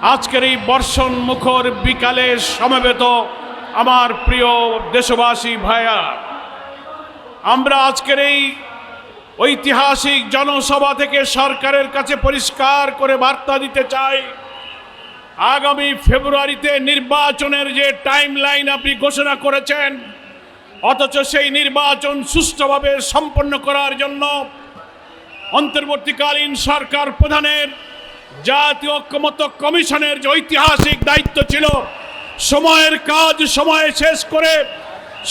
আজকের এই বর্ষণ মুখর বিকালে সমবেত আমার প্রিয় দেশবাসী ভাইয়া, আমরা আজকের এই ঐতিহাসিক জনসভা থেকে সরকারের কাছে পরিষ্কার করে বার্তা দিতে চাই, আগামী ফেব্রুয়ারিতে নির্বাচনের যে টাইম লাইন আপনি ঘোষণা করেছেন, অথচ সেই নির্বাচন সুষ্ঠুভাবে সম্পন্ন করার জন্য অন্তর্বর্তীকালীন সরকার প্রধানের জাতীয় ঐক্যমত্য কমিশনের যে ঐতিহাসিক দায়িত্ব ছিল, সময়ের কাজ সময়ে শেষ করে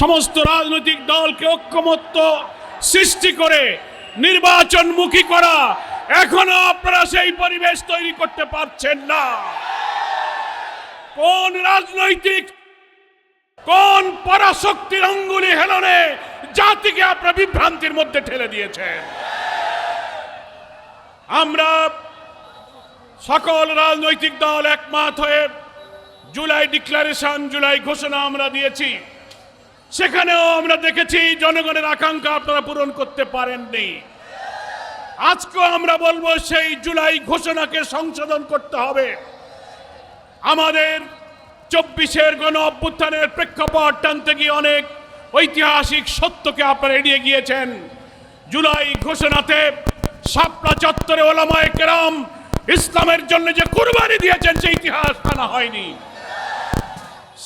সমস্ত রাজনৈতিক দলকে ঐক্যমত্য সৃষ্টি করে নির্বাচনমুখী করা, এখনো আপনারা সেই পরিবেশ তৈরি করতে পারছেন না। কোন রাজনৈতিক কোন পরাশক্তির অঙ্গুলি হেলনে জাতিকে আপনারা বিভ্রান্তির মধ্যে ঠেলে দিয়েছেন? আমরা সকল রাজনৈতিক দল একমত হয়ে জুলাই ডিক্লারেশন, জুলাই ঘোষণা আমরা দিয়েছি। সেখানেও আমরা দেখেছি জনগণের আকাঙ্ক্ষা আপনারা পূরণ করতে পারেননি। আজকেও আমরা বলবো সেই জুলাই ঘোষণাকে সংশোধন করতে হবে। আমাদের 24-এর গণ অভ্যুত্থানের প্রেক্ষাপট টানতে গিয়ে অনেক ঐতিহাসিক সত্যকে আপনারা এড়িয়ে গিয়েছেন। জুলাই ঘোষণাতে শাপলা চত্বরে ওলামায়ে কেরাম ইসলামের জন্য যে কুরবানি দিয়েছেন সেই ইতিহাস আনা হয়নি।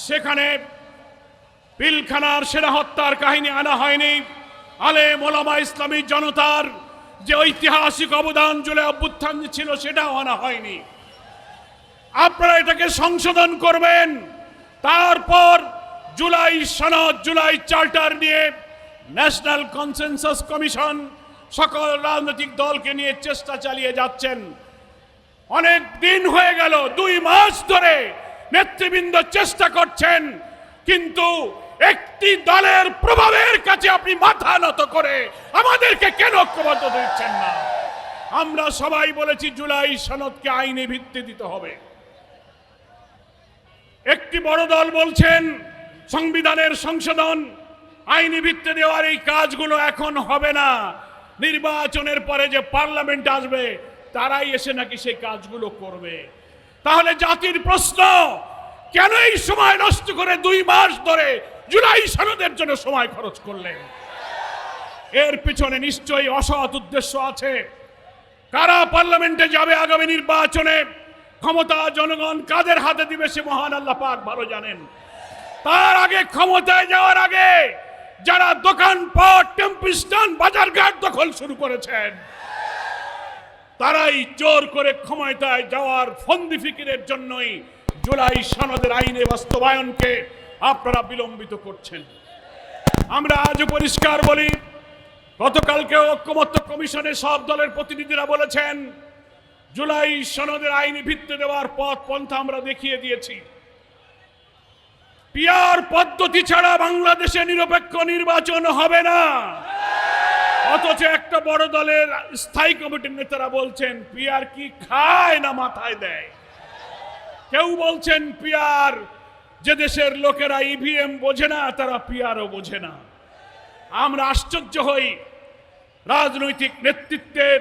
সেখানে পিলখানার সেনা হত্যার কাহিনী আনা হয়নি। আলেম ওলামা ইসলামী জনতার যে ঐতিহাসিক অবদান জুলাই অভ্যুত্থান ছিল সেটাও আনা হয়নি। আপনারা এটাকে সংশোধন করবেন। তারপর জুলাই সনদ, জুলাই চার্টার নিয়ে ন্যাশনাল কনসেনসাস কমিশন সকল রাজনৈতিক দলকে নিয়ে চেষ্টা চালিয়ে যাচ্ছেন। অনেক দিন হয়ে গেল, 2 মাস ধরে নেতৃবৃন্দ চেষ্টা করছেন, কিন্তু একটি দলের প্রভাবের কাছে আপনি মাথা নত করে আমাদেরকে কেন ঐক্যবদ্ধ দিচ্ছেন না? আমরা সবাই বলেছি জুলাই সনদকে আইনি ভিত্তি দিতে হবে। একটি বড় দল বলছেন সংবিধানের সংশোধন, আইনি ভিত্তি দেওয়ার এই কাজগুলো এখন হবে না, নির্বাচনের পরে যে পার্লামেন্ট আসবে তারাই এসে নাকি সেই কাজগুলো করবে। তাহলে জাতির প্রশ্ন, কেন এই সময় নষ্ট করে 2 মাস ধরে জুলাই সনদের জন্য সময় খরচ করলেন? এর পিছনে নিশ্চয়ই অসৎ উদ্দেশ্য আছে। কারা পার্লামেন্টে যাবে আগামী নির্বাচনে, ক্ষমতা জনগণ কাদের হাতে দিবে সে মহান আল্লাহ পাক ভালো জানেন। তার আগে, ক্ষমতায় যাওয়ার আগে যারা দোকানপাট, টেম্পু স্ট্যান্ড, বাজারঘাট দখল শুরু করেছেন, তারাই জোর করে ক্ষমতায় যাওয়ার ফন্দি ফিকিরের জন্যই জুলাই সনদের আইনে বাস্তবায়নকে আপনারা বিলম্বিত করছেন। আমরা আজও পরিষ্কার বলি, গতকালকে ঐক্যমত্য কমিশনে সব দলের প্রতিনিধিরা বলেছেন জুলাই সনদের আইনি ভিত্তি দেওয়ার পথ পন্থা আমরা দেখিয়ে দিয়েছি। পিআর পদ্ধতি ছাড়া বাংলাদেশে নিরপেক্ষ নির্বাচন হবে না। অথচ একটা বড় দলের স্থায়ী কমিটির নেতারা বলছেন পিআর কি খায় না মাথায় দেয়। কেউ বলছেন পিআর, যে দেশের লোকেরা ইভিএম বোঝে না তারা পিআরও বোঝে না। আমরা আশ্চর্য হই, রাজনৈতিক নেতৃত্বের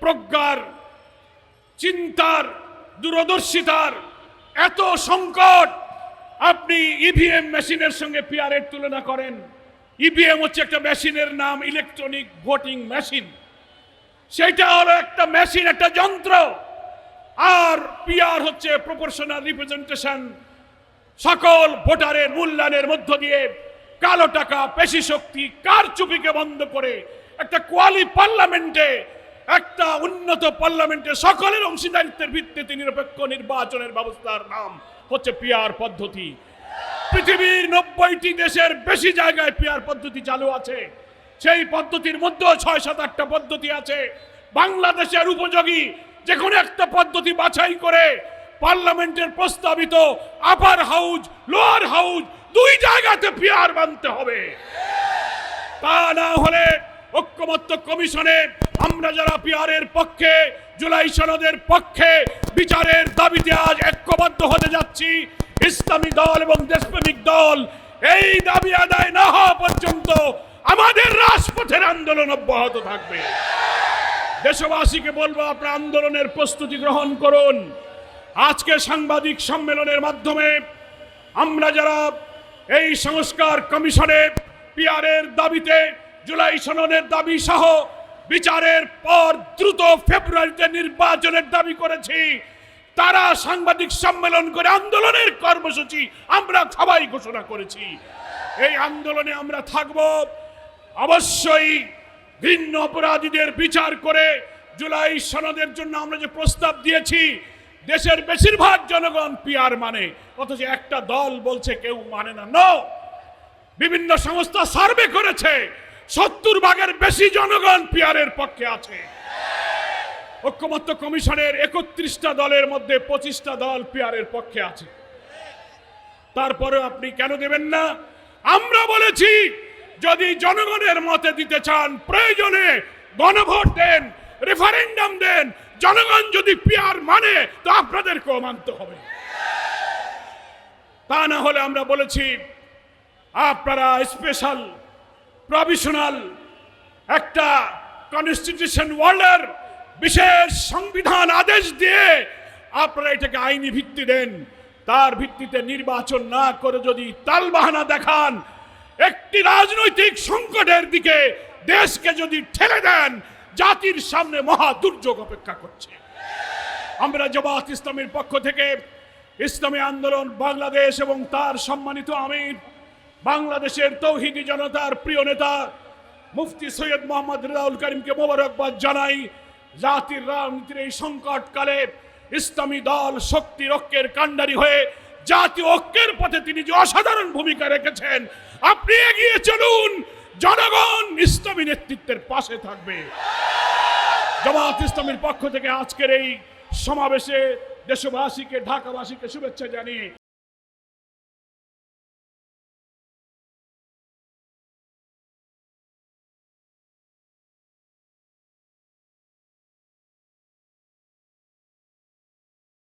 প্রজ্ঞার, চিন্তার, দূরদর্শিতার এত সংকট, আপনি ইভিএম মেশিনের সঙ্গে পিআরের তুলনা করেন। ইভিএম হচ্ছে একটা মেশিনের নাম, ইলেকট্রনিক ভোটিং মেশিন। সেটা হলো একটা মেশিন, একটা যন্ত্র। আর পিআর হচ্ছে প্রপোর্শনাল রিপ্রেজেন্টেশন। সকল ভোটারের মূল্যায়নের মধ্য দিয়ে কালো টাকা, পেশি শক্তি, কারচুপিকে বন্ধ করে একটা পার্লামেন্টে, একটা উন্নত পার্লামেন্টে সকলের অংশীদারিত্বের ভিত্তিতে নিরপেক্ষ নির্বাচনের ব্যবস্থার নাম হচ্ছে পিআর পদ্ধতি। পৃথিবীর 90টি দেশের বেশি জায়গায় পিআর পদ্ধতি চালু আছে। সেই পদ্ধতির মধ্যেও 6-7-8টা পদ্ধতি আছে। বাংলাদেশের উপযোগী যে কোনো একটা পদ্ধতি বাছাই করে পার্লামেন্টের প্রস্তাবিত আপার হাউস, লোয়ার হাউস 2 জায়গাতে পিআর মানতে হবে। তা না হলে ঐক্যমত্য কমিশনে আমরা যারা পিআরের পক্ষে, জুলাই সনদের পক্ষে বিচারের দাবিতে আজ ঐক্যবদ্ধ হতে যাচ্ছি, ইসলামী দল এবং দেশপ্রেমিক দল এই দাবি আদায় না হওয়া পর্যন্ত আমাদের রাজপথের আন্দোলন অব্যাহত থাকবে। দেশবাসীকে বলবো, আপনারা আন্দোলনের প্রস্তুতি গ্রহণ করুন। আজকে সাংবাদিক সম্মেলনের মাধ্যমে আমরা যারা এই সংস্কার কমিশনে পিআরের দাবিতে জুলাই সনদের দাবি সহ বিচারের পর দ্রুত ফেব্রুয়ারিতে নির্বাচনের দাবি করেছি, তারা সাংবাদিক সম্মেলন করে আন্দোলনের কর্মসূচি আমরা সবাই ঘোষণা করেছি। এই আন্দোলনে আমরা থাকব। অবশ্যই ঘৃণ্য অপরাধীদের বিচার করে জুলাই সনদের জন্য আমরা যে প্রস্তাব দিয়েছি, দেশের বেশিরভাগ জনগণ পিআর মানে, অথচ একটা দল বলছে কেউ মানে না। নো, বিভিন্ন সংস্থা সার্ভে করেছে 70% বেশি জনগণ পিআরের পক্ষে আছে। ঐক্যমত্য কমিশনের 31টা দলের মধ্যে 25টা দল পিআরের পক্ষে আছে। তারপরে আপনি কেন দেবেন না? আমরা বলেছি যদি জনগণের মতে দিতে চান, প্রয়োজনে গণভোট দেন, রেফারেন্ডাম দেন। জনগণ যদি পিআর মানে তো আপনাদেরকেও মানতে হবে। তা না হলে আমরা বলেছি আপনারা স্পেশাল প্রভিশনাল একটা কনস্টিটিউশন ওয়ার্ল্ডের বিশেষ সংবিধান আদেশ দিয়ে আপনারা এটাকে আইনি ভিত্তি দেন। তার ভিত্তিতে নির্বাচন না করে যদি তালবাহানা দেখান, একটি রাজনৈতিক সংকটের দিকে দেশকে যদি ঠেলে দেন, জাতির সামনে মহা দুর্যোগ অপেক্ষা করছে। আমরা জামাত ইসলামের পক্ষ থেকে ইসলামী আন্দোলন বাংলাদেশ এবং তার সম্মানিত আমির, বাংলাদেশের তৌহিদি জনতার প্রিয় নেতা মুফতি সৈয়দ মোহাম্মদ রেজাউল করিমকে মোবারকবাদ জানাই। জাতির রাজনীতির এই সংকটকালে ইসলামী দল শক্তির ঐক্যের কাণ্ডারি হয়ে জাতীয় ঐক্যের পথে তিনি যে অসাধারণ ভূমিকা রেখেছেন, আপনি এগিয়ে চলুন। জনগণ ইসলামী নেতৃত্বের পাশে থাকবে। জামাত ইসলামের পক্ষ থেকে আজকের এই সমাবেশে দেশবাসীকে, ঢাকাবাসীকে শুভেচ্ছা জানিয়ে